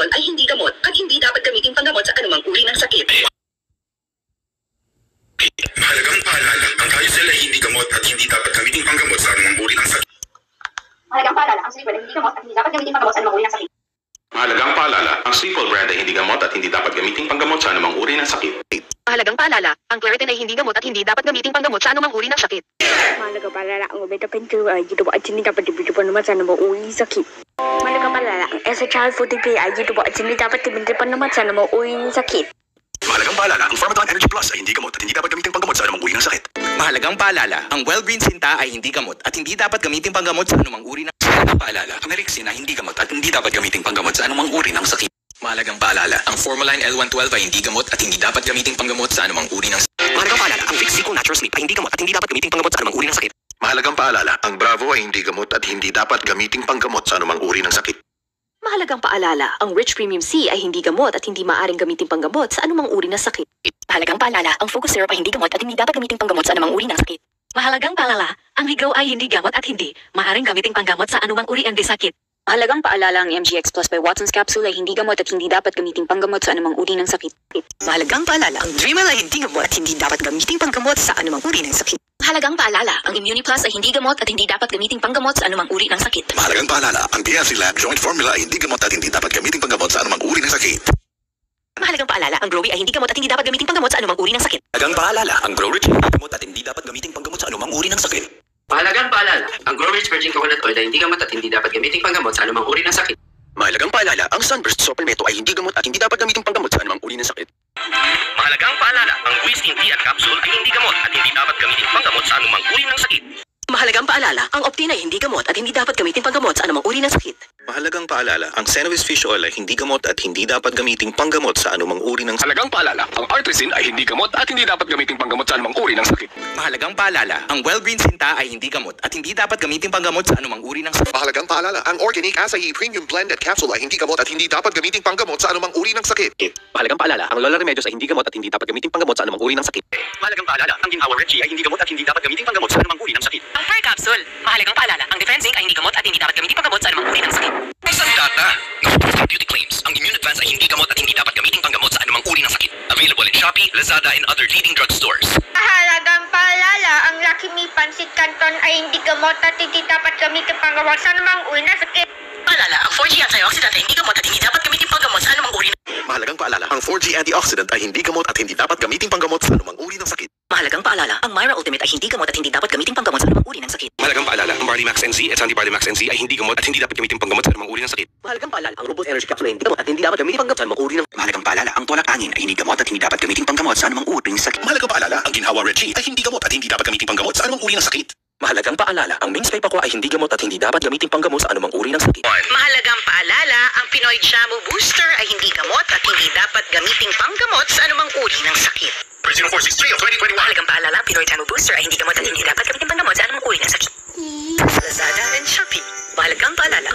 Tylenol ay hindi gamot at hindi dapat gamitin panggamot sa anumang uri ng sakit. Mahalagang paalala, ang Tylenol ay hindi gamot at hindi dapat gamitin panggamot sa anumang uri ng sakit. Mahalagang paalala, ang Sleepol ay hindi gamot at hindi dapat gamitin panggamot sa anumang uri ng sakit. Mahalagang paalala, ang Sleepol brand ay hindi gamot at hindi dapat gamitin panggamot sa anumang uri ng sakit. Mahalagang paalala, ang Claritin ay hindi gamot at hindi dapat gamitin panggamot sa anumang uri ng sakit. Mahalagang paalala, ang Omeprazole ay hindi gamot at hindi dapat gamitin panggamot sa anumang uri ng sakit. Mahalagang paalala, ang SHL40P ay hindi gamot at hindi dapat gamitin panggamot sa anumang uri ng sakit. Mahalagang paalala, ang Pharmaton Energy Plus ay hindi gamot at hindi dapat gamitin panggamot sa anumang uri ng sakit. Mahalagang paalala, ang Well-Green Sinta ay hindi gamot at hindi dapat gamitin panggamot sa anumang uri ng Mahalagang paalala, ang Elixin ay hindi gamot at hindi dapat gamitin panggamot sa anumang uri ng sakit. Mahalagang paalala, ang Formaline L112 ay hindi gamot at hindi dapat gamitin panggamot sa anumang uri ng Mahalagang paalala, ang Vicks Zico Natural Sleep ay hindi gamot at hindi dapat gamitin panggamot sa anumang uri ng sakit. Mahalagang paalala, ang Bravo ay hindi gamot at hindi dapat gamitin panggamot sa anumang uri ng sakit. Mahalagang paalala, ang Rich Premium C ay hindi gamot at hindi maaaring gamitin panggamot sa anumang uri ng sakit. Mahalagang paalala, ang Focus Syrup ay hindi gamot at hindi dapat gamitin panggamot sa anumang uri ng sakit. Mahalagang paalala, ang Ligaw ay hindi gamot at hindi maaaring gamitin panggamot sa anumang uri ng sakit. Mahalagang paalala, ang MGX Plus by Watson's Capsule ay hindi gamot at hindi dapat gamitin panggamot sa anumang uri ng sakit. Mahalagang paalala, ang Dreamel ay hindi gamot at hindi dapat gamitin panggamot sa anumang uri ng sakit. Mahalagang paalala, ang Immuniplus ay hindi gamot at hindi dapat gamitin panggamot sa anumang uri ng sakit. Mahalagang paalala, ang PNC Lab Joint Formula ay hindi gamot at hindi dapat gamitin panggamot sa anumang uri ng sakit. Mahalagang paalala, ang Growy ay hindi gamot at hindi dapat gamitin panggamot sa anumang uri ng sakit. Mahalagang paalala, ang Grow Rich ay hindi gamot at hindi dapat gamitin panggamot sa anumang uri ng sakit. Mahalagang paalala, ang Grow Rich Virgin Coconut Oil ay hindi gamot at hindi dapat gamitin panggamot sa anumang uri ng sakit. Mahalagang paalala, ang Sunburst Supplemento ay hindi gamot at hindi dapat gamitin panggamot sa anumang uri ng sakit. Mahalagang paalala, ang Whistin Tea at Capsule ay hindi gamot at hindi dapat gamitin panggamot sa anumang uri ng sakit. Mahalagang paalala, ang Optin ay hindi gamot at hindi dapat gamitin panggamot sa anumang uri ng sakit. Mahalagang paalala, ang Cenovus Fish Oil ay hindi gamot at hindi dapat gamitin panggamot sa anumang uri ng sakit. Mahalagang paalala, ang Artresin ay hindi gamot at hindi dapat gamitin panggamot sa anumang uri ng sakit. Mahalagang paalala, ang Well-Green Sinta ay hindi gamot at hindi dapat gamitin panggamot sa anumang uri ng sakit. Mahalagang paalala, ang Organic Acai Premium Blended Capsule ay hindi gamot at hindi dapat gamitin panggamot sa anumang uri ng sakit. Mahalagang paalala, ang Lola Remedios ay hindi gamot at hindi dapat gamitin panggamot sa anumang uri ng sakit. Mahalagang paalala, ang Ginhawa Red Tea ay hindi gamot at hindi dapat gamitin panggamot sa anumang uri ng sakit. Ang Hair Capsule, mahalagang paalala, ang Defense Zinc ay hindi gamot at hindi dapat gamitin panggamot sa anumang uri ng sakit. Isang data, no beauty claims, ang Immune Advance ay hindi gamot at hindi dapat gamitin panggamot sa anumang uri ng sakit. Available in Shopee, Lazada, and other leading drugstores. Mahalagang paalala, ang Lucky Me Pancit Canton ay hindi gamot at hindi dapat gamitin panggamot sa anumang uri ng sakit. Paalala, ang 4G antioxidant ay hindi gamot at hindi dapat gamitin panggamot sa anumang uri ng Mahalagang paalala, ang 4G antioxidant ay hindi gamot at hindi dapat gamitin panggamot sa anumang uri ng sakit. Mahalagang paalala, ang Myra Ultimate ay hindi gamot at hindi dapat gamitin panggamot sa anumang uri ng sakit. Mahalagang paalala, ang Barley Max NZ at Sandy Barley Max NZ ay hindi gamot at hindi dapat gamitin panggamot sa anumang uri ng sakit. Mahalagang paalala, ang Robust Energy Capsule ay hindi gamot at hindi dapat gamitin panggamot sa anumang uri ng Mahalagang paalala, ang Tolak Angin ay hindi gamot at hindi dapat gamitin panggamot sa anumang uri ng sakit. Mahalagang paalala, ang Ginhawa Red Tea ay hindi gamot at hindi dapat gamitin panggamot sa anumang uri ng sakit. Mahalagang paalala, ang Mingspay Pako ay hindi gamot at hindi dapat gamitin panggamot sa anumang uri ng sakit. Mahalagang paalala, ang Pinoy Jamu Booster ay hindi gamot at hindi dapat gamitin panggamot sa anumang uri ng sakit. Version 463 of 2021. Mahalagang paalala, ang Pinoy Jamu Booster ay hindi gamot at hindi dapat gamitin panggamot sa anumang uri ng sakit. Sa Lazada and Shopee, mahalagang paalala,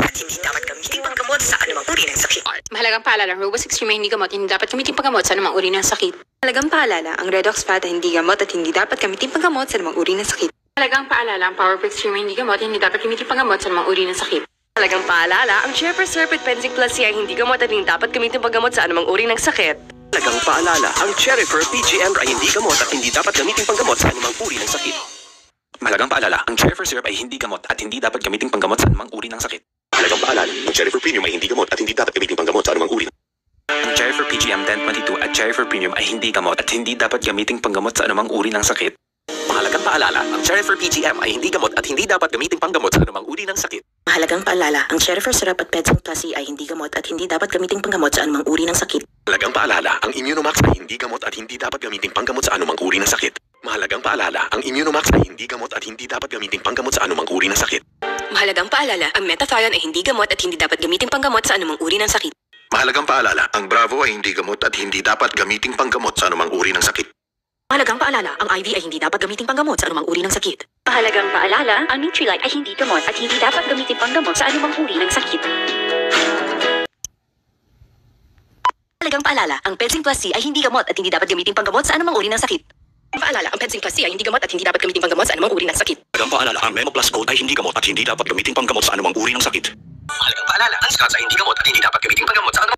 at hindi dapat gamitin panggamot sa anumang uri ng sakit. Mahalagang paalala, ang Robust Extreme ay hindi gamot at hindi dapat gamitin panggamot sa anumang uri ng sakit. Mahalagang paalala, ang Redox Fat ay hindi gamot at hindi dapat gamitin panggamot sa anumang uri ng sakit. Mahalagang paalala, ang Power Extreme ay hindi gamot at hindi dapat gamitin panggamot sa anumang uri ng sakit. Mahalagang paalala, ang Cherry Serpent Penzing Plus C ay hindi gamot at hindi dapat gamitin panggamot sa anumang uri ng sakit. Mahalagang paalala, ang Cherry Fur PGM ay hindi gamot at hindi dapat gamitin panggamot sa anumang uri ng sakit. Mahalagang paalala, ang Cherry Fur Syrup ay hindi gamot at hindi dapat gamitin panggamot sa anumang uri ng sakit. Mahalagang paalala, ang Cherry Fur Premium ay hindi gamot at hindi dapat gamitin panggamot sa anumang uri. Ang Cherry Fur PGM 1022 at Cherry Fur Premium ay hindi gamot at hindi dapat gamitin panggamot sa anumang uri ng sakit. Mahalagang paalala, ang Cherry Fur PGM ay hindi gamot at hindi dapat gamitin panggamot sa anumang uri ng sakit. Mahalagang paalala, ang Cherry Fur Syrup at Pedzing Plus C ay hindi gamot at hindi dapat gamitin panggamot sa anumang uri ng sakit. Mahalagang paalala, ang Immunomax ay hindi gamot at hindi dapat gamitin panggamot sa anumang uri ng sakit. Mahalagang paalala, ang Immunomax ay hindi gamot at hindi dapat gamitin panggamot sa anumang uri ng sakit. Mahalagang paalala, ang Metathion ay hindi gamot at hindi dapat gamitin panggamot sa anumang uri ng sakit. Mahalagang paalala, ang Bravo ay hindi gamot at hindi dapat gamitin panggamot sa anumang uri ng sakit. Mahalagang paalala, ang IV ay hindi dapat gamitin panggamot sa anumang uri ng sakit. Mahalagang paalala, ang Nutrilite ay hindi gamot at hindi dapat gamitin panggamot sa anumang uri ng sakit. Mahalagang paalala, ang Pedzing Plus C ay hindi gamot at hindi dapat gamitin panggamot sa anumang uri ng sakit. Paalala, ang Pedzing Plus C ay hindi gamot at hindi dapat gamitin panggamot sa anumang uri ng sakit. Mahalagang paalala, ang Memo Plus Gold ay hindi gamot at hindi dapat gamitin panggamot sa anumang uri ng sakit. Mahalagang paalala, ang Scotts ay hindi gamot at hindi dapat gamitin panggamot sa anumang